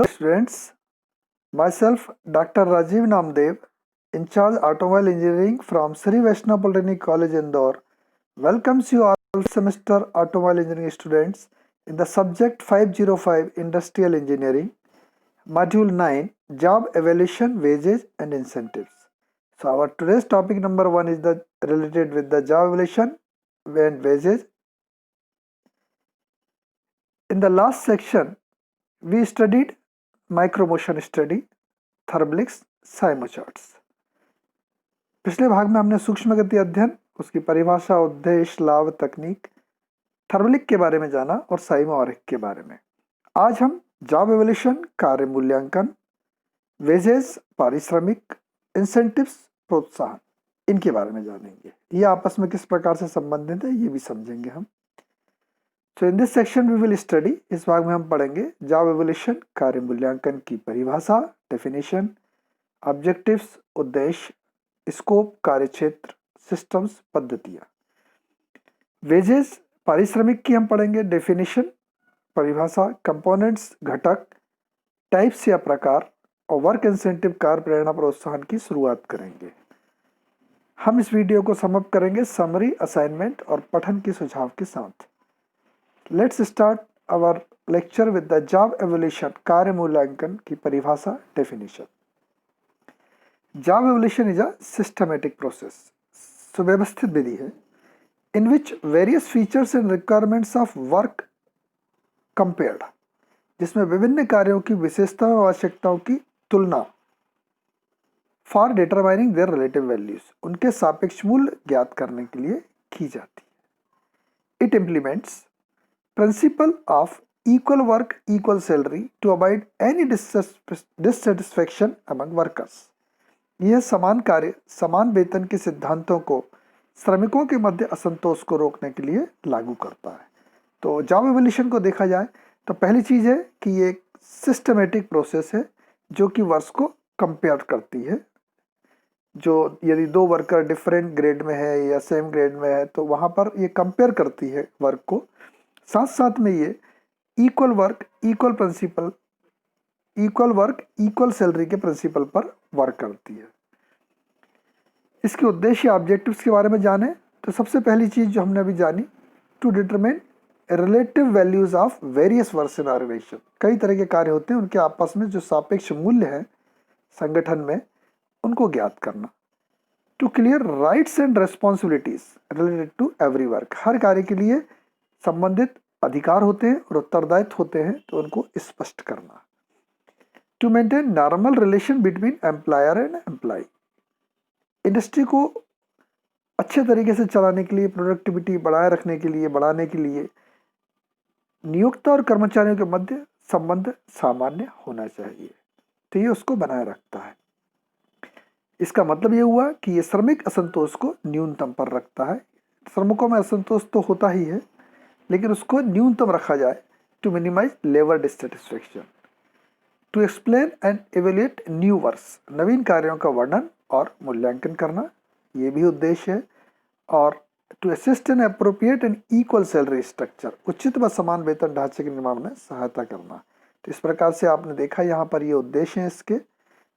Hello students, myself Dr. Rajiv Namdev, in charge automobile engineering from Sri Vaishnav Polytechnic College Indore, welcomes you all semester automobile engineering students in the subject 505 Industrial Engineering, Module 9 Job Evaluation, Wages and Incentives. So our today's topic number 1 is related with the job evaluation and wages. In the last section, we studied micromotion study, थर्मलिक्स, साइमोचार्ट्स। पिछले भाग में हमने सूक्ष्म गति अध्ययन, उसकी परिभाषा, उद्देश्य, लाभ, तकनीक, थर्मलिक के बारे में जाना और साइमो आरेख के बारे में। आज हम जॉब एवोल्यूशन, कार्य मूल्यांकन, वेजेस, पारिश्रमिक, इंसेंटिव्स, प्रोत्साहन, इनके बारे में जानेंगे। ये आपस में किस प्रकार से संबंधित है ये भी समझेंगे हम। So in this section we will study, इस भाग में हम पढ़ेंगे जॉब एवोल्यूशन, कार्य मूल्यांकन की परिभाषा, डेफिनेशन, ऑब्जेक्टिव्स, उद्देश्य, स्कोप, कार्यक्षेत्र, सिस्टम्स, पद्धतियां। वेजेस, पारिश्रमिक की हम पढ़ेंगे, डेफिनेशन, परिभाषा, कंपोनेंट्स, घटक, टाइप्स या प्रकार, और वर्क इंसेंटिव, कार्य प्रेरणा प्रोत्साहन की शुरुआत करेंगे। हम इस वीडियो को समाप्त करेंगे समरी, असाइनमेंट और पठन के सुझाव के साथ। Let's start our lecture with the job evolution, कार्य मूल्यांकन की परिभाषा, definition. Job evolution is a systematic process, सुव्यवस्थित विधि है, in which various features and requirements of work compared, जिसमें विभिन्न कार्यों की विशेषताओं और आवश्यकताओं की तुलना, for determining their relative values, उनके सापेक्ष मूल्य ज्ञात करने के लिए की जाती है। It implements principle of equal work equal salary to avoid any dissatisfaction among workers. यह समान कार्य समान वेतन के सिद्धांतों को श्रमिकों के मध्य असंतोष को रोकने के लिए लागू करता है। तो जॉब एवोल्यूशन को देखा जाए तो पहली चीज़ है कि ये एक सिस्टमेटिक प्रोसेस है जो कि वर्क्स को कंपेयर करती है। जो यदि दो वर्कर डिफरेंट ग्रेड में है या सेम ग्रेड में है तो वहाँ पर ये कंपेयर करती है वर्क को। साथ साथ में ये equal work equal principle, equal work equal salary के प्रिंसिपल पर वर्क करती है। इसके उद्देश्य ऑब्जेक्टिव्स के बारे में जाने तो सबसे पहली चीज जो हमने अभी जानी, to determine relative values of various works in organization. कई तरह के कार्य होते हैं, उनके आपस में जो सापेक्ष मूल्य है संगठन में, उनको ज्ञात करना। To clear rights and responsibilities related to every work, हर कार्य के लिए संबंधित अधिकार होते हैं और उत्तरदायित्व होते हैं, तो उनको स्पष्ट करना। To maintain normal relation between employer and employee, industry को अच्छे तरीके से चलाने के लिए, प्रोडक्टिविटी बढ़ाए रखने के लिए, बढ़ाने के लिए नियोक्ता और कर्मचारियों के मध्य संबंध सामान्य होना चाहिए, तो ये उसको बनाए रखता है। इसका मतलब ये हुआ कि ये श्रमिक असंतोष को न्यूनतम पर रखता है। श्रमिकों में असंतोष तो होता ही है, लेकिन उसको न्यूनतम रखा जाए, to minimize labour dissatisfaction. To explain and evaluate new works, नवीन कार्यों का वर्णन और मूल्यांकन करना, ये भी उद्देश्य है। और to assist an appropriate and equal salary structure, उचित व समान वेतन ढांचे के निर्माण में सहायता करना। तो इस प्रकार से आपने देखा यहाँ पर ये उद्देश्य हैं इसके,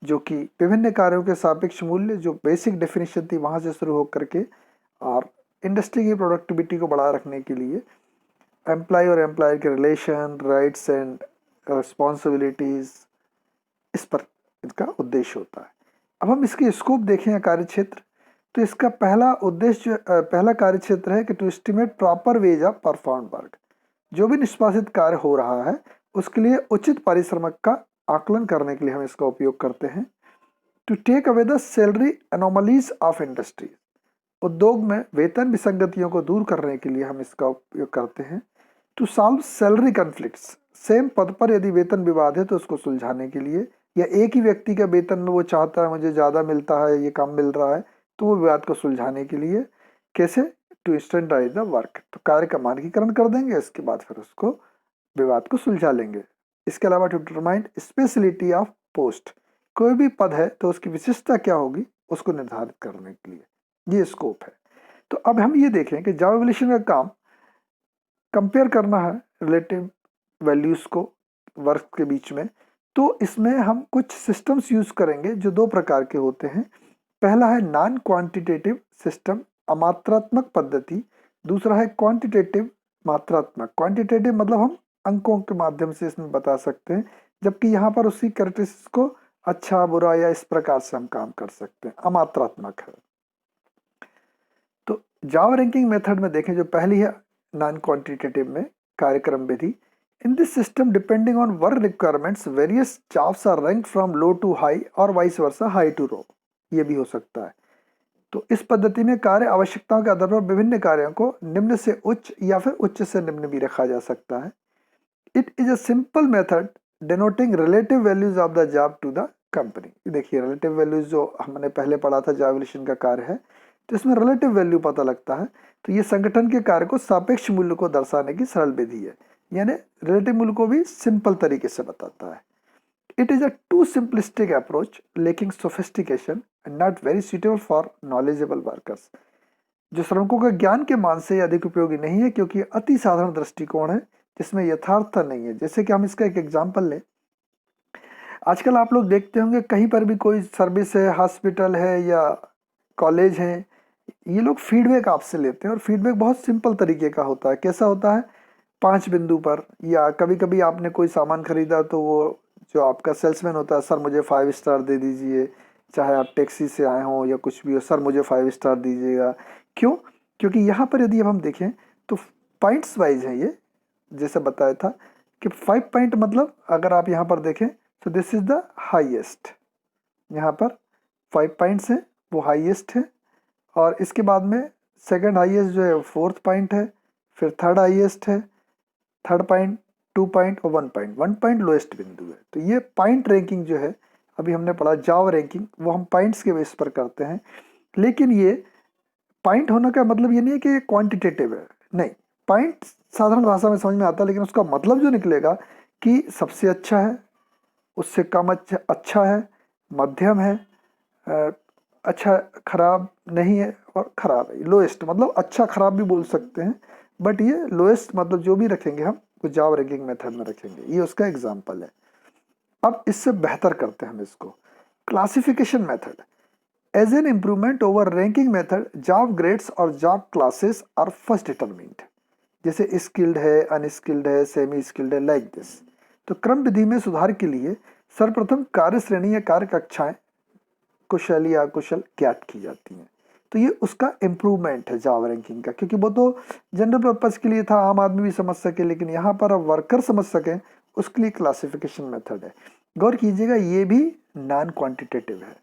जो कि विभिन्न कार्यों के सापेक्ष मूल्य, जो बेसिक डेफिनेशन थी वहाँ से शुरू होकर के, और इंडस्ट्री की प्रोडक्टिविटी को बढ़ाए रखने के लिए एम्प्लॉय और एम्प्लॉयर के रिलेशन, राइट्स एंड रिस्पॉन्सिबिलिटीज, इस पर इसका उद्देश्य होता है। अब हम इसकी स्कोप देखें, कार्य क्षेत्र, तो इसका पहला उद्देश्य, पहला कार्य क्षेत्र है कि to estimate proper wage of perform work, जो भी निष्पादित कार्य हो रहा है उसके लिए उचित पारिश्रमिक का आकलन करने के लिए हम इसका उपयोग करते हैं। To take away the salary anomalies of industry, उद्योग में वेतन विसंगतियों को दूर करने के लिए हम इसका उपयोग करते हैं। To solve salary conflicts, same पद पर यदि वेतन विवाद है तो उसको सुलझाने के लिए, या एक ही व्यक्ति का वेतन में वो चाहता है मुझे ज़्यादा मिलता है, ये कम मिल रहा है, तो वो विवाद को सुलझाने के लिए कैसे, टू स्टैंडर्डाइज द वर्क, तो कार्य का मानकीकरण कर देंगे, इसके बाद फिर उसको विवाद को सुलझा लेंगे। इसके अलावा to determine speciality of post, कोई भी पद है तो उसकी विशिष्टता क्या होगी उसको निर्धारित करने के लिए, ये स्कोप है। तो अब हम ये देखें कि जॉब एवोल्यूशन का काम कंपेयर करना है रिलेटिव वैल्यूज को वर्क के बीच में। तो इसमें हम कुछ सिस्टम्स यूज करेंगे जो दो प्रकार के होते हैं। पहला है नॉन क्वांटिटेटिव सिस्टम, अमात्रात्मक पद्धति। दूसरा है क्वांटिटेटिव, मात्रात्मक। क्वांटिटेटिव मतलब हम अंकों के माध्यम से इसमें बता सकते हैं, जबकि यहाँ पर उसी कैरेक्टरिस्टिक्स को अच्छा बुरा या इस प्रकार से हम काम कर सकते हैं। अमात्रात्मक है। तो जावा रैंकिंग मेथड में देखें, जो पहली है नॉन क्वांटिटेटिव में कार्यक्रम विधि। In this system depending on work requirements various jobs are ranked from low to high और vice versa high to low, ये भी हो सकता है। तो इस पद्धति में कार्य आवश्यकताओं के आधार पर विभिन्न कार्यों को निम्न से उच्च या फिर उच्च से निम्न भी रखा जा सकता है। It is a simple method denoting relative values of the job to the company. देखिए रिलेटिव वैल्यूज जो हमने पहले पढ़ा था जॉब रिलेशन का कार्य है, तो इसमें रिलेटिव वैल्यू पता लगता है। तो ये संगठन के कार्य को सापेक्ष मूल्य को दर्शाने की सरल विधि है, यानी रिलेटिव मूल्य को भी सिंपल तरीके से बताता है। It is a too simplistic approach, lacking sophistication and not very suitable for knowledgeable workers. जो श्रमिकों का ज्ञान के मान से अधिक उपयोगी नहीं है, क्योंकि अति साधारण दृष्टिकोण है जिसमें यथार्थता नहीं है। जैसे कि हम इसका एक एग्जांपल लें, आजकल आप लोग देखते होंगे कहीं पर भी कोई सर्विस है, हॉस्पिटल है या कॉलेज है, ये लोग फीडबैक आपसे लेते हैं और फीडबैक बहुत सिंपल तरीके का होता है। कैसा होता है? 5 बिंदु पर, या कभी कभी आपने कोई सामान खरीदा तो वो जो आपका सेल्समैन होता है, सर मुझे 5 स्टार दे दीजिए, चाहे आप टैक्सी से आए हों या कुछ भी हो, सर मुझे 5 स्टार दीजिएगा। क्यों? क्योंकि यहाँ पर यदि अब हम देखें तो पॉइंट्स वाइज है ये, जैसे बताया था कि 5 पॉइंट मतलब अगर आप यहाँ पर देखें तो दिस इज द हाईएस्ट। यहाँ पर 5 पॉइंट्स हैं, वो हाईएस्ट है। और इसके बाद में सेकंड हाईएस्ट जो है 4th पॉइंट है, फिर थर्ड हाईएस्ट है, थर्ड पॉइंट, 2 पॉइंट और 1 पॉइंट। 1 पॉइंट लोएस्ट बिंदु है। तो ये पॉइंट रैंकिंग जो है, अभी हमने पढ़ा जावा रैंकिंग, वो हम पॉइंट्स के बेस पर करते हैं। लेकिन ये पॉइंट होने का मतलब ये नहीं है कि ये क्वांटिटेटिव है, नहीं। पॉइंट साधारण भाषा में समझ में आता है, लेकिन उसका मतलब जो निकलेगा कि सबसे अच्छा है, उससे कम अच्छा है, मध्यम है, अच्छा खराब नहीं है और खराब है। लोएस्ट मतलब अच्छा खराब भी बोल सकते हैं, बट ये लोएस्ट मतलब जो भी रखेंगे हम वो जावा रैंकिंग मेथड में रखेंगे। ये उसका एग्जांपल है। अब इससे बेहतर करते हैं हम इसको, classification method. As an improvement over ranking method, job grades और job classes are first determined. जैसे स्किल्ड है, अनस्किल्ड है, सेमी स्किल्ड है, लाइक दिस। तो क्रम विधि में सुधार के लिए सर्वप्रथम कार्य श्रेणी या कार्य कक्षाएं कुशल या अकुशल ज्ञात की जाती हैं। तो ये उसका इम्प्रूवमेंट है जावा रैंकिंग का, क्योंकि वो तो जनरल पर्पज के लिए था, आम आदमी भी समझ सके, लेकिन यहाँ पर अब वर्कर समझ सके उसके लिए क्लासिफिकेशन मेथड है। गौर कीजिएगा, ये भी नॉन क्वांटिटेटिव है।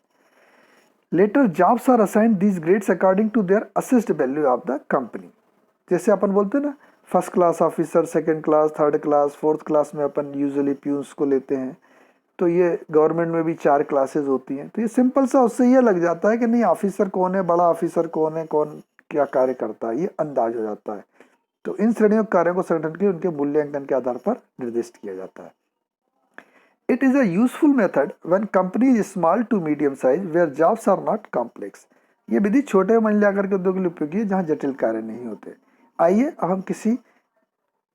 Later jobs are assigned these grades according to their assessed value of the company. जैसे अपन बोलते हैं ना, first class officer, second class, third class, 4th class में अपन यूजुअली प्यून्स को लेते हैं। तो ये गवर्नमेंट में भी 4 क्लासेस होती हैं। तो ये सिंपल सा उससे ये लग जाता है कि नहीं ऑफिसर कौन है, बड़ा ऑफिसर कौन है, कौन क्या कार्य करता है, ये अंदाज हो जाता है। तो इन श्रेणियों कार्यों को संगठन के उनके मूल्यांकन के आधार पर निर्दिष्ट किया जाता है। It is a useful method when company is small to medium size where jobs are not complex. ये विधि छोटे मूल्य आकार के उद्योग के लिए उपयोगी है जहाँ जटिल कार्य नहीं होते। आइए अब हम किसी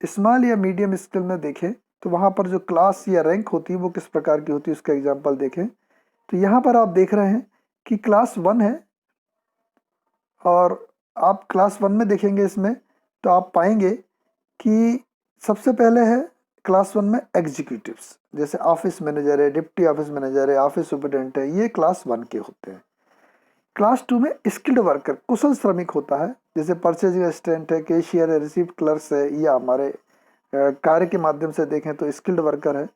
स्मॉल या मीडियम स्केल में देखें, तो वहाँ पर जो क्लास या रैंक होती है वो किस प्रकार की होती है, उसका एग्जांपल देखें। तो यहाँ पर आप देख रहे हैं कि क्लास 1 है, और आप क्लास 1 में देखेंगे इसमें तो आप पाएंगे कि सबसे पहले है क्लास 1 में एग्जीक्यूटिव्स, जैसे ऑफिस मैनेजर है, डिप्टी ऑफिस मैनेजर है, ऑफिस सुपरिटेंडेंट है, ये क्लास 1 के होते हैं। क्लास 2 में स्किल्ड वर्कर, कुशल श्रमिक होता है, जैसे परचेजिंग असिस्टेंट है, कैशियर है, रिसीप्ट क्लर्क्स है, या हमारे कार्य के माध्यम से देखें तो स्किल्ड वर्कर है।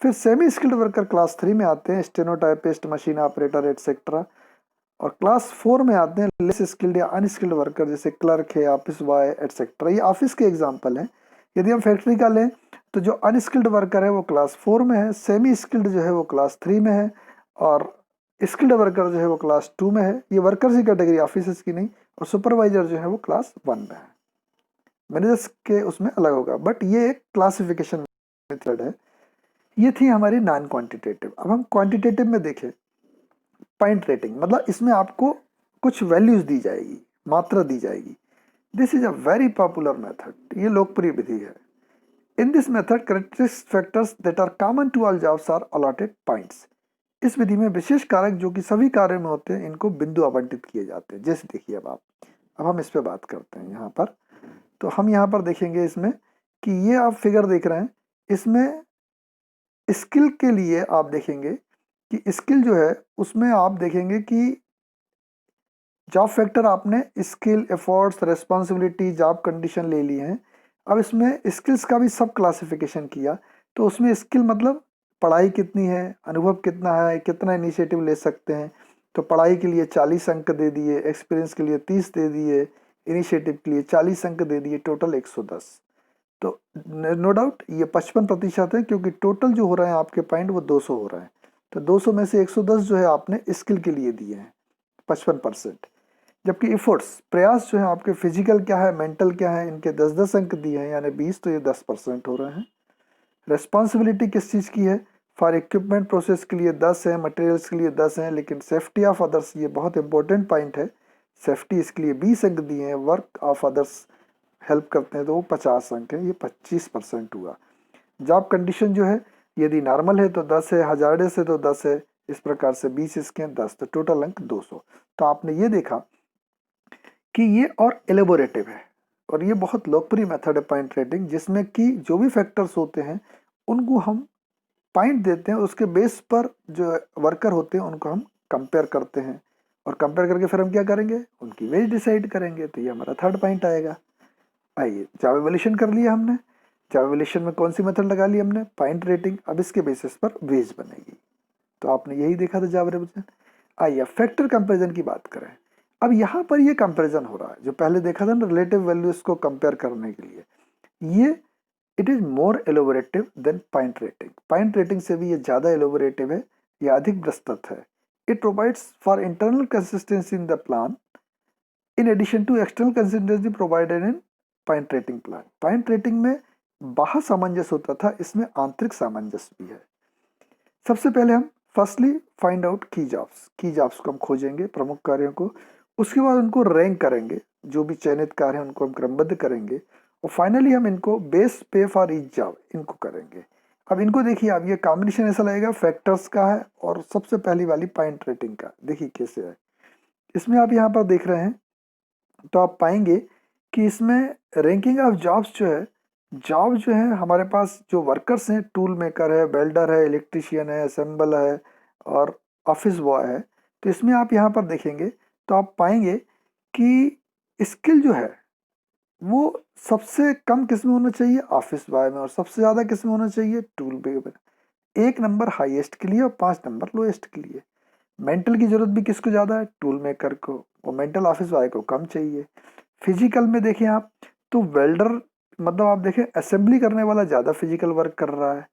फिर सेमी स्किल्ड वर्कर क्लास 3 में आते हैं, स्टेनोटाइपिस्ट, मशीन ऑपरेटर एटसेट्रा। और क्लास 4 में आते हैं लेस स्किल्ड या अनस्किल्ड वर्कर, जैसे क्लर्क है, ऑफिस बॉय एटसेट्रा। ये ऑफिस के एग्जांपल हैं। यदि हम फैक्ट्री का लें तो जो अनस्किल्ड वर्कर है वो क्लास 4 में है, सेमी स्किल्ड जो है वो क्लास 3 में है, और स्किल्ड वर्कर जो है वो क्लास 2 में है। ये वर्कर्स की कैटेगरी, ऑफिसर्स की नहीं। और सुपरवाइजर जो है वो क्लास 1 में है। मैनेजर्स के उसमें अलग होगा, बट ये एक क्लासिफिकेशन मेथड है। ये थी हमारी नॉन क्वांटिटेटिव। अब हम क्वांटिटेटिव में देखें, पॉइंट रेटिंग, मतलब इसमें आपको कुछ वैल्यूज दी जाएगी, मात्रा दी जाएगी। This is a very popular method, ये लोकप्रिय विधि है। In this method characteristic factors that are common to all jobs are allotted points. इस विधि में विशेष कारक जो कि सभी कार्यों में होते हैं इनको बिंदु आवंटित किए जाते हैं। जैसे देखिए अब हम इस पे बात करते हैं यहाँ पर। तो हम यहाँ पर देखेंगे इसमें कि ये आप फिगर देख रहे हैं, इसमें स्किल के लिए आप देखेंगे कि स्किल जो है उसमें आप देखेंगे कि जॉब फैक्टर आपने skill, efforts, responsibility, job condition ले ली हैं। अब इसमें स्किल्स का भी सब क्लासिफिकेशन किया। तो उसमें स्किल मतलब पढ़ाई कितनी है, अनुभव कितना है, कितना इनिशिएटिव ले सकते हैं। तो पढ़ाई के लिए 40 अंक दे दिए, एक्सपीरियंस के लिए 30 दे दिए, इनिशिएटिव के लिए 40 अंक दे दिए, टोटल 110। तो नो डाउट ये 55% है, क्योंकि टोटल जो हो रहा है आपके पॉइंट वो 200 हो रहा है। तो 200 में से 110 जो है आपने स्किल के लिए दिए हैं, 55%। जबकि एफर्ट्स, प्रयास जो है आपके फिजिकल क्या है, मेंटल क्या है, इनके 10-10 अंक दिए हैं, यानी 20, तो ये 10% हो रहे हैं। रेस्पॉन्सिबिलिटी किस चीज़ की है, फॉर इक्विपमेंट प्रोसेस के लिए 10 है, मटेरियल्स के लिए 10 हैं, लेकिन सेफ्टी ऑफ अदर्स ये बहुत इंपॉर्टेंट पॉइंट है, सेफ्टी इसके लिए 20 अंक दिए हैं। वर्क ऑफ अदर्स हेल्प करते हैं तो वो 50 अंक है, ये 25% हुआ। जॉब कंडीशन जो है यदि नॉर्मल है तो 10 है, हजार्डस है तो 10 है, इस प्रकार से 20 इसके हैं, 10, तो टोटल अंक 200। तो आपने ये देखा कि ये और एलेबोरेटिव है, और ये बहुत लोकप्रिय मेथड है पॉइंट रेटिंग, जिसमें कि जो भी फैक्टर्स होते हैं उनको हम पॉइंट देते हैं, उसके बेस पर जो वर्कर होते हैं उनको हम कंपेयर करते हैं, और कंपेयर करके फिर हम क्या करेंगे, उनकी वेज डिसाइड करेंगे। तो ये हमारा थर्ड पॉइंट आएगा। आइए, जॉब एवोल्यूशन कर लिया हमने। जॉब एवोल्यूशन में कौन सी मेथड लगा ली हमने, पॉइंट रेटिंग। अब इसके बेसिस पर वेज बनेगी। तो आपने यही देखा था जॉब एवोल्यूशन। आइए फैक्टर कंपैरिजन की बात करें। अब यहाँ पर ये कंपैरिजन हो रहा है, जो पहले देखा था ना रिलेटिव वैल्यूज को कंपेयर करने के लिए, ये it is more elaborative than point rating. Point rating से भी ये ज़्यादा एलोबरेटिव है, ये अधिक विस्तृत है। It provides for internal consistency in the plan in addition to external consistency provided in point rating plan. Point rating में बाह्य सामंजस्य होता था, इसमें आंतरिक सामंजस्य भी है। सबसे पहले हम फर्स्टली फाइंड आउट की जॉब्स को हम खोजेंगे, प्रमुख कार्यों को। उसके बाद उनको रैंक करेंगे, जो भी चयनित कार्य हैं उनको हम क्रमबद्ध करेंगे, और फाइनली हम इनको बेस पे फॉर ईच जॉब इनको करेंगे। अब इनको देखिए, अब ये कॉम्बिनेशन ऐसा लगेगा फैक्टर्स का है और सबसे पहली वाली पॉइंट रेटिंग का। देखिए कैसे है, इसमें आप यहाँ पर देख रहे हैं तो आप पाएंगे कि इसमें रैंकिंग ऑफ जॉब्स जो है, जॉब जो है हमारे पास जो वर्कर्स हैं, टूल मेकर है, वेल्डर है, इलेक्ट्रिशियन है, असेंबल है और ऑफिस बॉय है। तो इसमें आप यहाँ पर देखेंगे तो आप पाएंगे कि स्किल जो है वो सबसे कम किस में होना चाहिए, ऑफिस बॉय में, और सबसे ज़्यादा किस में होना चाहिए, टूल मेकर में। 1 नंबर हाईएस्ट के लिए और 5 नंबर लोएस्ट के लिए। मेंटल की जरूरत भी किसको ज़्यादा है, टूल मेकर को, और मेंटल ऑफिस बॉय को कम चाहिए। फिजिकल में देखें आप तो वेल्डर, मतलब आप देखें असेंबली करने वाला ज़्यादा फिजिकल वर्क कर रहा है,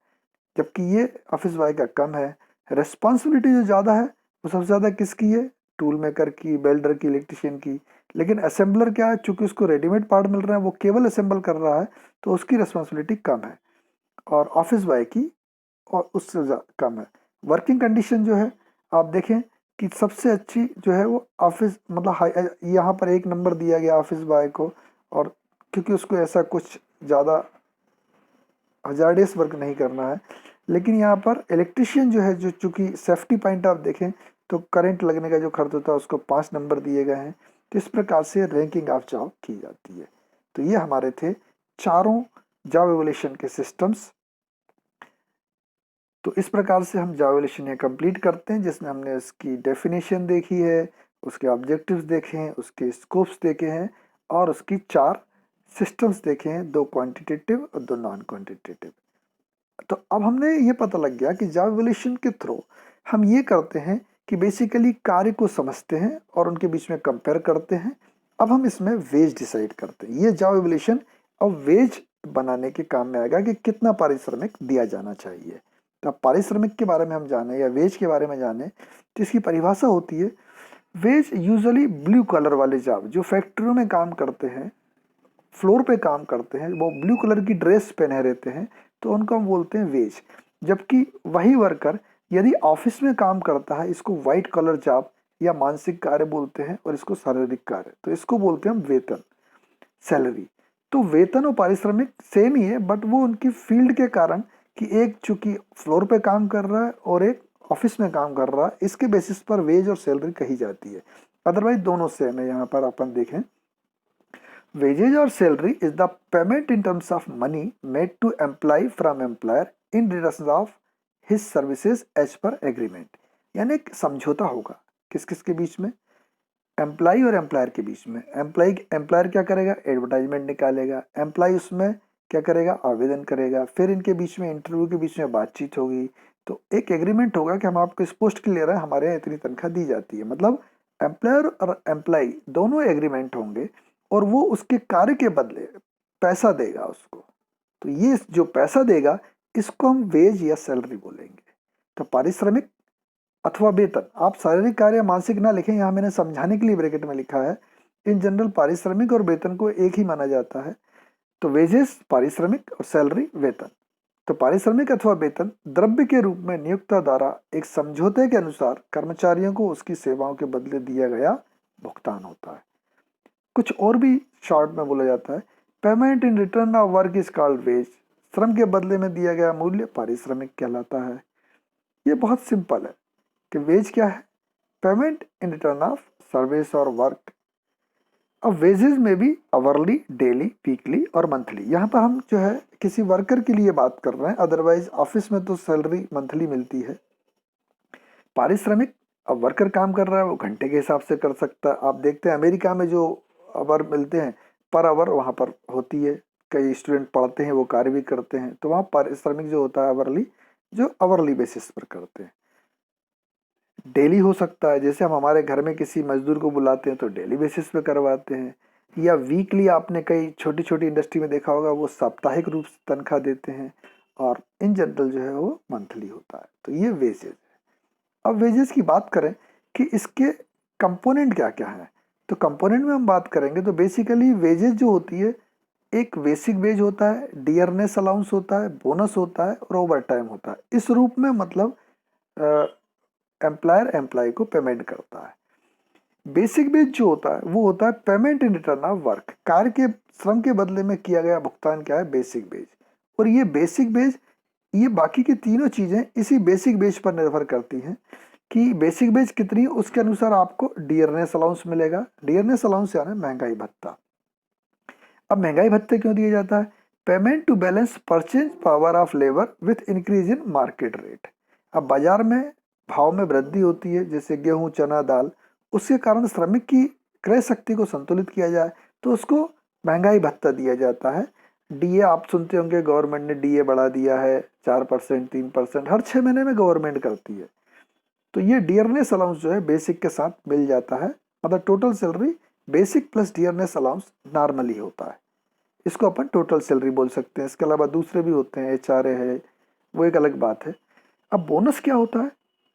जबकि ये ऑफिस बॉय का कम है। रिस्पॉन्सिबिलिटी जो ज़्यादा है वो सबसे ज़्यादा किसकी है, टूल मेकर की, वेल्डर की, इलेक्ट्रिशियन की। लेकिन असेंबलर क्या है, चूंकि उसको रेडीमेड पार्ट मिल रहा है, वो केवल असेंबल कर रहा है, तो उसकी रिस्पॉन्सिबिलिटी कम है, और ऑफिस बॉय की और उससे कम है। वर्किंग कंडीशन जो है आप देखें कि सबसे अच्छी जो है वो ऑफिस, मतलब यहाँ पर 1 नंबर दिया गया ऑफिस बॉय को, और क्योंकि उसको ऐसा कुछ ज़्यादा हजार्डियस वर्क नहीं करना है। लेकिन यहाँ पर इलेक्ट्रिशियन जो है, जो चूँकि सेफ्टी पॉइंट आप देखें तो करंट लगने का जो खर्च होता है उसको 5 नंबर दिए गए हैं। तो इस प्रकार से रैंकिंग ऑफ जॉब की जाती है। तो ये हमारे थे चारों जॉब एवोल्यूशन के सिस्टम्स। तो इस प्रकार से हम जॉब एवोल्यूशन ये कंप्लीट करते हैं, जिसमें हमने इसकी डेफिनेशन देखी है, उसके ऑब्जेक्टिव्स देखे हैं, उसके स्कोप्स देखे हैं, और उसकी 4 सिस्टम्स देखे हैं, 2 क्वांटिटेटिव और 2 नॉन क्वांटिटेटिव। तो अब हमने ये पता लग गया कि जॉब एवोल्यूशन के थ्रू हम ये करते हैं कि बेसिकली कार्य को समझते हैं और उनके बीच में कंपेयर करते हैं। अब हम इसमें वेज डिसाइड करते हैं। ये जॉब एवोल्यूशन अब वेज बनाने के काम में आएगा कि कितना पारिश्रमिक दिया जाना चाहिए। तो अब पारिश्रमिक के बारे में हम जाने या वेज के बारे में जाने तो इसकी परिभाषा होती है, वेज यूजुअली ब्लू कलर वाले जॉब, जो फैक्ट्रियों में काम करते हैं, फ्लोर पे काम करते हैं, वो ब्लू कलर की ड्रेस पहने रहते हैं, तो उनको हम बोलते हैं वेज। जबकि वही वर्कर यदि ऑफिस में काम करता है, इसको वाइट कलर जॉब या मानसिक कार्य बोलते हैं, और इसको शारीरिक कार्य, तो इसको बोलते हैं हम वेतन, सैलरी। तो वेतन और पारिश्रमिक सेम ही है, बट वो उनकी फील्ड के कारण कि एक चूंकि फ्लोर पे काम कर रहा है और एक ऑफिस में काम कर रहा है, इसके बेसिस पर वेज और सैलरी कही जाती है। अदरवाइज दोनों सेम है। यहाँ पर अपन देखें, वेजेज और salary is the payment in terms of money made to employ from employer in return of his services as per agreement. यानी एक समझौता होगा किस किस के बीच में, एम्प्लॉय और एम्प्लॉयर के बीच में। एम्प्लॉयर क्या करेगा, एडवर्टाइजमेंट निकालेगा, एम्प्लॉय उसमें क्या करेगा, आवेदन करेगा, फिर इनके बीच में इंटरव्यू के बीच में बातचीत होगी, तो एक एग्रीमेंट होगा कि हम आपको इस पोस्ट के लिए रहे हैं, हमारे यहाँ इतनी तनख्वाह दी जाती है। मतलब एम्प्लॉयर और एम्प्लॉय दोनों एग्रीमेंट होंगे और वो उसके कार्य के बदले पैसा देगा उसको। तो ये जो पैसा देगा इसको हम वेज या सैलरी बोलेंगे। तो पारिश्रमिक अथवा वेतन, आप शारीरिक कार्य या मानसिक ना लिखें, यहाँ मैंने समझाने के लिए ब्रैकेट में लिखा है। इन जनरल पारिश्रमिक और वेतन को एक ही माना जाता है। तो वेजेस पारिश्रमिक और सैलरी वेतन। तो पारिश्रमिक अथवा वेतन द्रव्य के रूप में नियोक्ता द्वारा एक समझौते के अनुसार कर्मचारियों को उसकी सेवाओं के बदले दिया गया भुगतान होता है। कुछ और भी शॉर्ट में बोला जाता है, payment in return of work is called wage. श्रम के बदले में दिया गया मूल्य पारिश्रमिक कहलाता है। ये बहुत सिंपल है कि वेज क्या है, payment in return of service और वर्क। अब वेजेस में भी आवरली, डेली, वीकली और मंथली। यहाँ पर हम जो है किसी वर्कर के लिए बात कर रहे हैं, अदरवाइज ऑफिस में तो सैलरी मंथली मिलती है। पारिश्रमिक, अब वर्कर काम कर रहा है वो घंटे के हिसाब से कर सकता है। आप देखते हैं अमेरिका में जो आवर मिलते हैं पर आवर वहाँ पर होती है, कई स्टूडेंट पढ़ते हैं वो कार्य भी करते हैं, तो वहाँ पारिश्रमिक जो होता है आवरली, जो आवरली बेसिस पर करते हैं। डेली हो सकता है, जैसे हम हमारे घर में किसी मजदूर को बुलाते हैं तो डेली बेसिस पे करवाते हैं, या वीकली आपने कई छोटी छोटी इंडस्ट्री में देखा होगा वो साप्ताहिक रूप से तनख्वाह देते हैं, और इन जनरल जो है वो मंथली होता है। तो ये वेजेस है। अब वेजेस की बात करें कि इसके कंपोनेंट क्या क्या है, तो कंपोनेंट में हम बात करेंगे तो बेसिकली वेजेस जो होती है, एक बेसिक वेज होता है, डियरनेस अलाउंस होता है, बोनस होता है और ओवर टाइम होता है। इस रूप में मतलब एम्प्लॉयर एम्प्लॉय को पेमेंट करता है। बेसिक वेज जो होता है वो होता है payment in return of work, कार्य के श्रम के बदले में किया गया भुगतान क्या है, बेसिक वेज। और ये बेसिक वेज, ये बाकी की तीनों चीजें इसी बेसिक वेज पर निर्भर करती हैं कि बेसिक वेज कितनी, उसके अनुसार आपको डियरनेस अलाउंस मिलेगा। डियरनेस अलाउंस यानी महंगाई भत्ता। अब महंगाई भत्ते क्यों दिया जाता है, payment to balance purchase power of labour with increase in market rate. अब बाजार में भाव में वृद्धि होती है, जैसे गेहूं, चना, दाल, उसके कारण श्रमिक की क्रय शक्ति को संतुलित किया जाए तो उसको महंगाई भत्ता दिया जाता है। डीए आप सुनते होंगे, गवर्नमेंट ने डीए बढ़ा दिया है 4%, 3%, हर 6 महीने में गवर्नमेंट करती है। तो ये डियरनेस अलाउंस जो है बेसिक के साथ मिल जाता है, मतलब total salary basic plus dearness allowance normally होता है, इसको अपन टोटल सैलरी बोल सकते हैं। इसके अलावा दूसरे भी होते हैं, एचआरए है, वो एक अलग बात है। अब बोनस क्या होता है,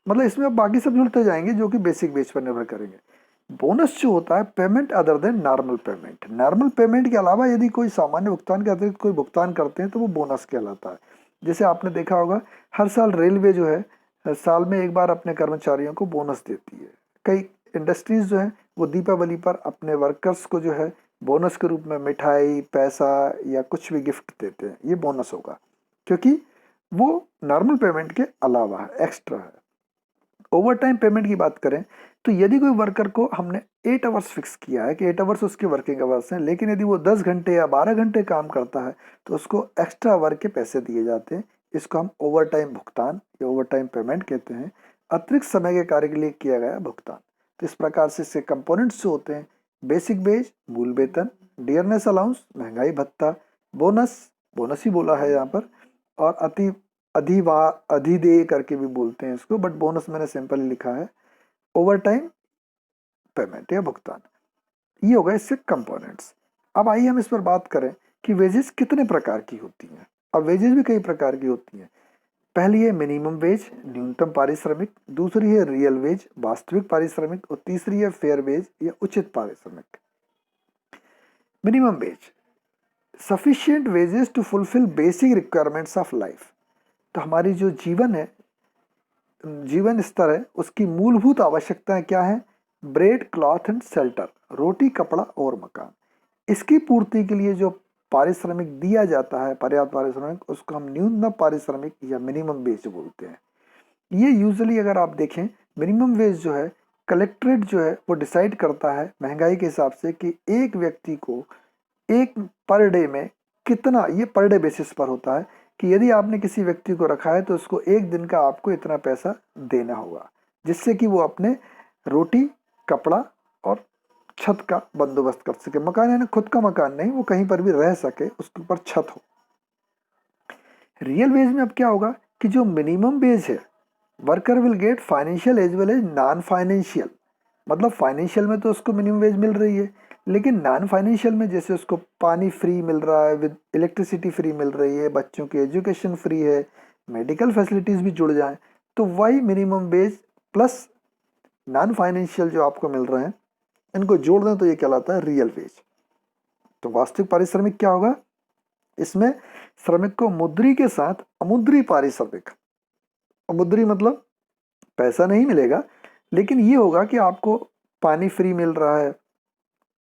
मतलब इसमें अब बाकी सब जुड़ते जाएंगे जो कि बेसिक बेस पर निर्भर करेंगे। बोनस जो होता है payment other than normal payment. Normal payment के अलावा यदि कोई सामान्य भुगतान के अतिरिक्त कोई भुगतान करते हैं तो वो बोनस कहलाता है। जैसे आपने देखा होगा हर साल रेलवे जो है साल में एक बार अपने कर्मचारियों को बोनस देती है। कई इंडस्ट्रीज जो है वो दीपावली पर अपने वर्कर्स को जो है बोनस के रूप में मिठाई, पैसा या कुछ भी गिफ्ट देते हैं, ये बोनस होगा क्योंकि वो नॉर्मल पेमेंट के अलावा है, एक्स्ट्रा है। ओवर टाइम पेमेंट की बात करें तो यदि कोई वर्कर को हमने 8 आवर्स फिक्स किया है कि 8 आवर्स उसके वर्किंग आवर्स हैं, लेकिन यदि वो 10 घंटे या 12 घंटे काम करता है तो उसको एक्स्ट्रा वर्क के पैसे दिए जाते हैं। इसको हम ओवर टाइम भुगतान या ओवर टाइम पेमेंट कहते हैं, अतिरिक्त समय के कार्य के लिए किया गया भुगतान। तो इस प्रकार से इसके कंपोनेंट्स जो होते हैं, बेसिक वेज मूल वेतन, डियरनेस अलाउंस महंगाई भत्ता, बोनस बोनस ही बोला है यहाँ पर, और अधिदेय करके भी बोलते हैं इसको, बट बोनस मैंने सिंपल लिखा है, ओवर टाइम पेमेंट या भुगतान। ये होगा इससे कंपोनेंट्स। अब आइए हम इस पर बात करें कि वेजेस कितने प्रकार की होती हैं। अब वेजेस भी कई प्रकार की होती हैं। पहली है मिनिमम वेज, न्यूनतम पारिश्रमिक, दूसरी है रियल वेज, वास्तविक पारिश्रमिक, और तीसरी है फेयर वेज या उचित पारिश्रमिक। Minimum wage, sufficient wages to fulfil basic requirements of life. तो हमारी जो जीवन है, जीवन स्तर है, उसकी मूलभूत आवश्यकताएं क्या है, ब्रेड, क्लॉथ एंड शेल्टर, रोटी, कपड़ा और मकान। इसकी पूर्ति के लिए जो पारिश्रमिक दिया जाता है, पर्याप्त पारिश्रमिक, उसको हम न्यूनतम पारिश्रमिक या मिनिमम वेज बोलते हैं। ये यूजुअली अगर आप देखें, मिनिमम वेज जो है कलेक्ट्रेट जो है वो डिसाइड करता है महंगाई के हिसाब से कि एक व्यक्ति को एक पर डे में कितना, ये पर डे बेसिस पर होता है कि यदि आपने किसी व्यक्ति को रखा है तो उसको एक दिन का आपको इतना पैसा देना होगा, जिससे कि वो अपने रोटी, कपड़ा और छत का बंदोबस्त कर सके। मकान है ना, खुद का मकान नहीं, वो कहीं पर भी रह सके, उसके ऊपर छत हो। रियल वेज में अब क्या होगा कि जो मिनिमम वेज है, worker will get financial as well as non financial. मतलब फाइनेंशियल में तो उसको मिनिमम वेज मिल रही है, लेकिन नॉन फाइनेंशियल में जैसे उसको पानी फ्री मिल रहा है, विद इलेक्ट्रिसिटी फ्री मिल रही है, बच्चों की एजुकेशन फ्री है, मेडिकल फैसिलिटीज़ भी जुड़ जाएं, तो वही minimum wage plus non financial जो आपको मिल रहे हैं, इनको जोड़ दें तो ये कहलाता है रियल वेज। तो वास्तविक पारिश्रमिक क्या होगा, इसमें श्रमिक को मुद्री के साथ अमुद्री पारिश्रमिक, अमुद्री मतलब पैसा नहीं मिलेगा, लेकिन ये होगा कि आपको पानी फ्री मिल रहा है,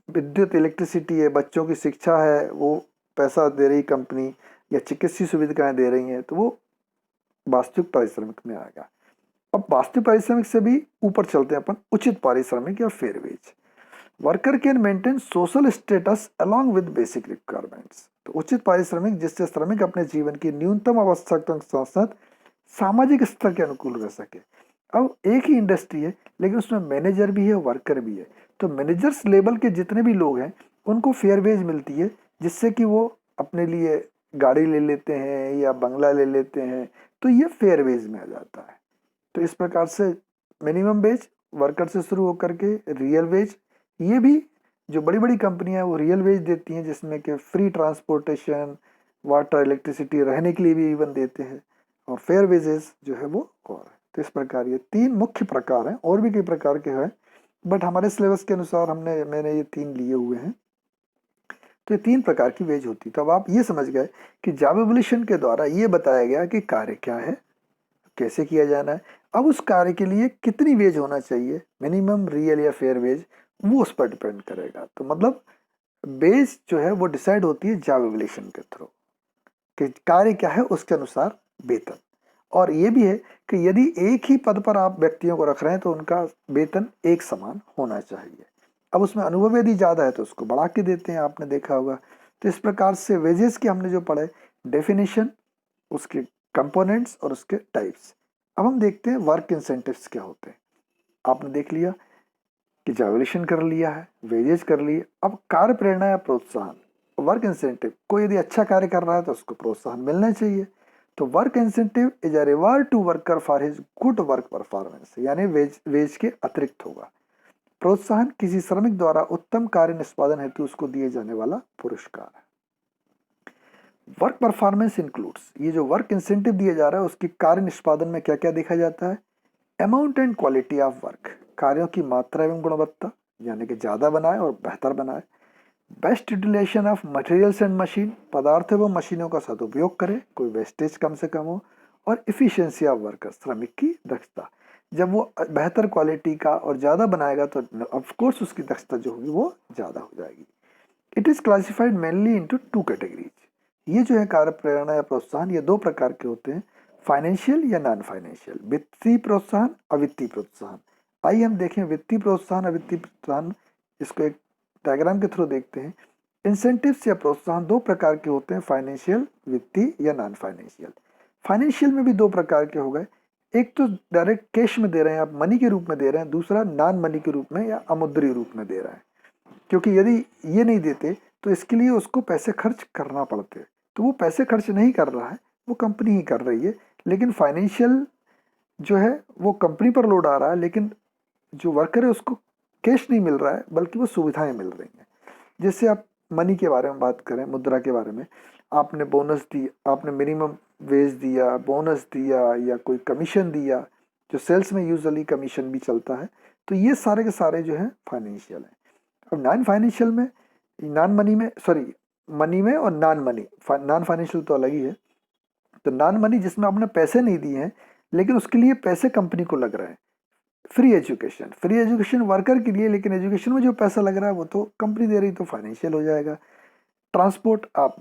विद्युत इलेक्ट्रिसिटी है, बच्चों की शिक्षा है, वो पैसा दे रही कंपनी, या चिकित्सीय सुविधाएं दे रही हैं, तो वो वास्तविक पारिश्रमिक में आएगा। अब वास्तविक पारिश्रमिक से भी ऊपर चलते हैं अपन, उचित पारिश्रमिक या fair wage. Worker can maintain social status along with basic requirements. तो उचित पारिश्रमिक जिससे श्रमिक अपने जीवन की न्यूनतम आवश्यकताओं के साथ साथ सामाजिक स्तर के अनुकूल रह सके। अब एक ही इंडस्ट्री है, लेकिन उसमें मैनेजर भी है, वर्कर भी है, तो मैनेजर्स लेवल के जितने भी लोग हैं उनको फेयर वेज मिलती है, जिससे कि वो अपने लिए गाड़ी ले लेते हैं या बंगला ले लेते हैं, तो ये फेयर वेज में आ जाता है। तो इस प्रकार से मिनिमम वेज वर्कर से शुरू होकर के रियल वेज, ये भी जो बड़ी बड़ी कंपनियां हैं वो रियल वेज देती हैं, जिसमें कि फ्री ट्रांसपोर्टेशन, वाटर, इलेक्ट्रिसिटी, रहने के लिए भी इवन देते हैं, और फेयर वेजेस जो है वो और है। तो इस प्रकार ये तीन मुख्य प्रकार हैं, और भी कई प्रकार के हैं, बट हमारे सिलेबस के अनुसार मैंने ये तीन लिए हुए हैं। तो ये तीन प्रकार की वेज होती है। तो अब आप ये समझ गए कि जॉब एवोल्यूशन के द्वारा ये बताया गया कि कार्य क्या है, कैसे किया जाना है, अब उस कार्य के लिए कितनी वेज होना चाहिए, मिनिमम, रियल या फेयर वेज, वो उस पर डिपेंड करेगा। तो मतलब वेज जो है वो डिसाइड होती है जॉब एवोल्यूशन के थ्रू, कि कार्य क्या है उसके अनुसार वेतन। और ये भी है कि यदि एक ही पद पर आप व्यक्तियों को रख रहे हैं तो उनका वेतन एक समान होना चाहिए। अब उसमें अनुभव यदि ज़्यादा है तो उसको बढ़ा के देते हैं, आपने देखा होगा। तो इस प्रकार से वेजेस के हमने जो पढ़े, डेफिनेशन, उसके कंपोनेंट्स और उसके टाइप्स। अब हम देखते हैं वर्क इंसेंटिव्स क्या होते हैं। आपने देख लिया कि जॉब कर लिया है, वेजेस कर लिए, अब कार्य प्रेरणा या प्रोत्साहन, वर्क इंसेंटिव, कोई यदि अच्छा कार्य कर रहा है तो उसको प्रोत्साहन मिलना चाहिए। तो work incentive is a reward to worker for his good work performance, यानी वेज के अतिरिक्त होगा। प्रोत्साहन किसी श्रमिक द्वारा उत्तम कार्य निष्पादन हेतु उसको दिए जाने वाला पुरस्कार है। वर्क परफॉर्मेंस इंक्लूड्स, ये जो वर्क इंसेंटिव दिया जा रहा है उसकी कार्य निष्पादन में क्या क्या देखा जाता है, amount and quality of work, कार्यों की मात्रा एवं गुणवत्ता, यानी कि ज़्यादा बनाए और बेहतर बनाए। Best utilisation of materials and machine, पदार्थ एवं मशीनों का सदुपयोग करे, कोई वेस्टेज कम से कम हो। और इफिशियंसी ऑफ वर्कर, श्रमिक की दक्षता, जब वो बेहतर क्वालिटी का और ज़्यादा बनाएगा तो ऑफकोर्स उसकी दक्षता जो होगी वो ज़्यादा हो जाएगी। It is classified mainly into two categories. ये जो है कार्य प्रेरणा या प्रोत्साहन, ये दो प्रकार के होते हैं, फाइनेंशियल या नॉन फाइनेंशियल, वित्तीय प्रोत्साहन, अवित्तीय प्रोत्साहन। आइए हम देखें वित्तीय प्रोत्साहन, अवित्तीय प्रोत्साहन, इसको एक डायग्राम के थ्रू देखते हैं। इंसेंटिव्स या प्रोत्साहन दो प्रकार के होते हैं, फाइनेंशियल, वित्तीय या नॉन फाइनेंशियल। फाइनेंशियल में भी दो प्रकार के हो गए, एक तो डायरेक्ट कैश में दे रहे हैं आप, मनी के रूप में दे रहे हैं, दूसरा नॉन मनी के रूप में या अमुद्री रूप में दे रहे हैं। क्योंकि यदि ये नहीं देते तो इसके लिए उसको पैसे खर्च करना पड़ते, तो वो पैसे खर्च नहीं कर रहा है, वो कंपनी ही कर रही है। लेकिन फाइनेंशियल जो है वो कंपनी पर लोड आ रहा है, लेकिन जो वर्कर है उसको कैश नहीं मिल रहा है, बल्कि वो सुविधाएं मिल रही हैं। जैसे आप मनी के बारे में बात करें, मुद्रा के बारे में, आपने बोनस दी, आपने मिनिमम वेज दिया, बोनस दिया, या कोई कमीशन दिया, जो सेल्स में यूजुअली कमीशन भी चलता है, तो ये सारे के सारे जो हैं फाइनेंशियल हैं। अब नॉन फाइनेंशियल में, नॉन मनी में, सॉरी, मनी में और नॉन मनी, नॉन फाइनेंशियल तो अलग ही है। तो नॉन मनी जिसमें आपने पैसे नहीं दिए हैं, लेकिन उसके लिए पैसे कंपनी को लग रहे हैं। Free education, free education worker के लिए, लेकिन एजुकेशन में जो पैसा लग रहा है वो तो कंपनी दे रही, तो फाइनेंशियल हो जाएगा। ट्रांसपोर्ट, आप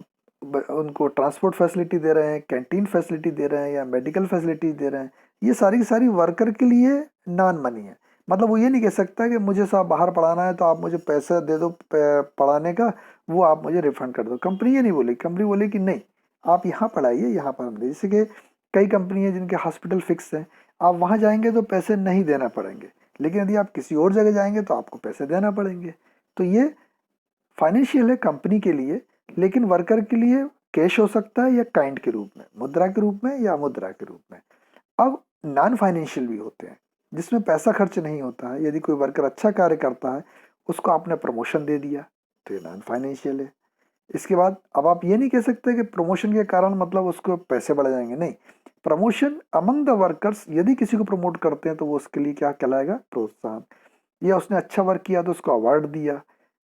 उनको ट्रांसपोर्ट फैसिलिटी दे रहे हैं, कैंटीन फैसिलिटी दे रहे हैं या मेडिकल फैसिलिटी दे रहे हैं, ये सारी की सारी वर्कर के लिए नॉन मनी है। मतलब वो ये नहीं कह सकता कि मुझे साहब बाहर पढ़ाना है तो आप मुझे पैसा दे दो पढ़ाने का, वो आप मुझे रिफंड कर दो। कंपनी ये नहीं बोली, कंपनी बोली कि नहीं आप यहाँ पढ़ाइए, यहाँ पर हम दे। जैसे कि कई कंपनी है जिनके हॉस्पिटल फिक्स हैं, आप वहाँ जाएंगे तो पैसे नहीं देना पड़ेंगे, लेकिन यदि आप किसी और जगह जाएंगे तो आपको पैसे देना पड़ेंगे। तो ये फाइनेंशियल है कंपनी के लिए, लेकिन वर्कर के लिए कैश हो सकता है या काइंड के रूप में, मुद्रा के रूप में या मुद्रा के रूप में। अब नॉन फाइनेंशियल भी होते हैं जिसमें पैसा खर्च नहीं होता है। यदि कोई वर्कर अच्छा कार्य करता है, उसको आपने प्रमोशन दे दिया तो ये नॉन फाइनेंशियल है। इसके बाद अब आप ये नहीं कह सकते कि प्रमोशन के कारण मतलब उसको पैसे बढ़ जाएंगे, नहीं। प्रमोशन अमंग द वर्कर्स, यदि किसी को प्रमोट करते हैं तो वो उसके लिए क्या कहलाएगा, प्रोत्साहन। या उसने अच्छा वर्क किया तो उसको अवार्ड दिया,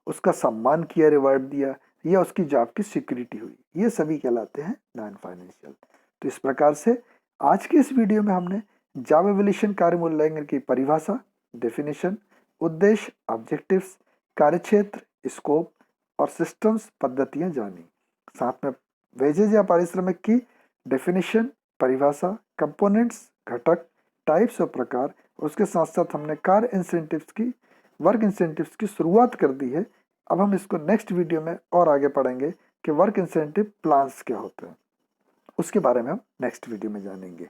उसका सम्मान किया, रिवार्ड दिया, या उसकी जॉब की सिक्योरिटी हुई, ये सभी कहलाते हैं नॉन फाइनेंशियल। तो इस प्रकार से आज के इस वीडियो में हमने जॉब एवोल्यूशन कार्य मूल्यांकन की परिभाषा, डेफिनेशन, उद्देश्य, ऑब्जेक्टिव्स, कार्यक्षेत्र, स्कोप और सिस्टम्स, पद्धतियां जानी। साथ में वेजेज या पारिश्रमिक की डेफिनेशन, परिभाषा, कंपोनेंट्स, घटक, टाइप्स और प्रकार, और उसके साथ साथ हमने कार इंसेंटिव्स की, वर्क इंसेंटिव्स की शुरुआत कर दी है। अब हम इसको नेक्स्ट वीडियो में और आगे पढ़ेंगे कि वर्क इंसेंटिव प्लान्स क्या होते हैं, उसके बारे में हम नेक्स्ट वीडियो में जानेंगे।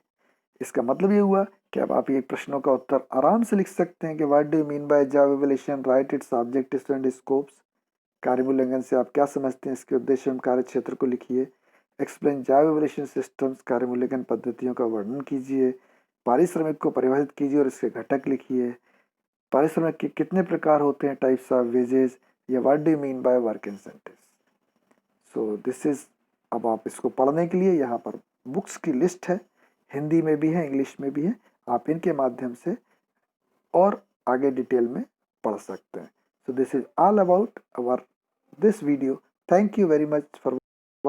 इसका मतलब ये हुआ कि अब आप ये प्रश्नों का उत्तर आराम से लिख सकते हैं कि what do you mean by job evolution, right it's objectives and scopes. कार्य मूल्यांकन से आप क्या समझते हैं, इसके उद्देश्य एवं कार्य क्षेत्र को लिखिए। एक्सप्लेन जॉब एवोल्यूशन सिस्टम्स, कार्य मूल्यांकन पद्धतियों का वर्णन कीजिए। पारिश्रमिक को परिभाषित कीजिए और इसके घटक लिखिए। पारिश्रमिक के कितने प्रकार होते हैं, टाइप्स ऑफ वेजेस, या what do you mean by work incentives. So this is, अब आप इसको पढ़ने के लिए यहाँ पर बुक्स की लिस्ट है, हिंदी में भी है, इंग्लिश में भी है। आप इनके माध्यम से और आगे डिटेल में पढ़ सकते हैं। So this is all about our this video. Thank you very much for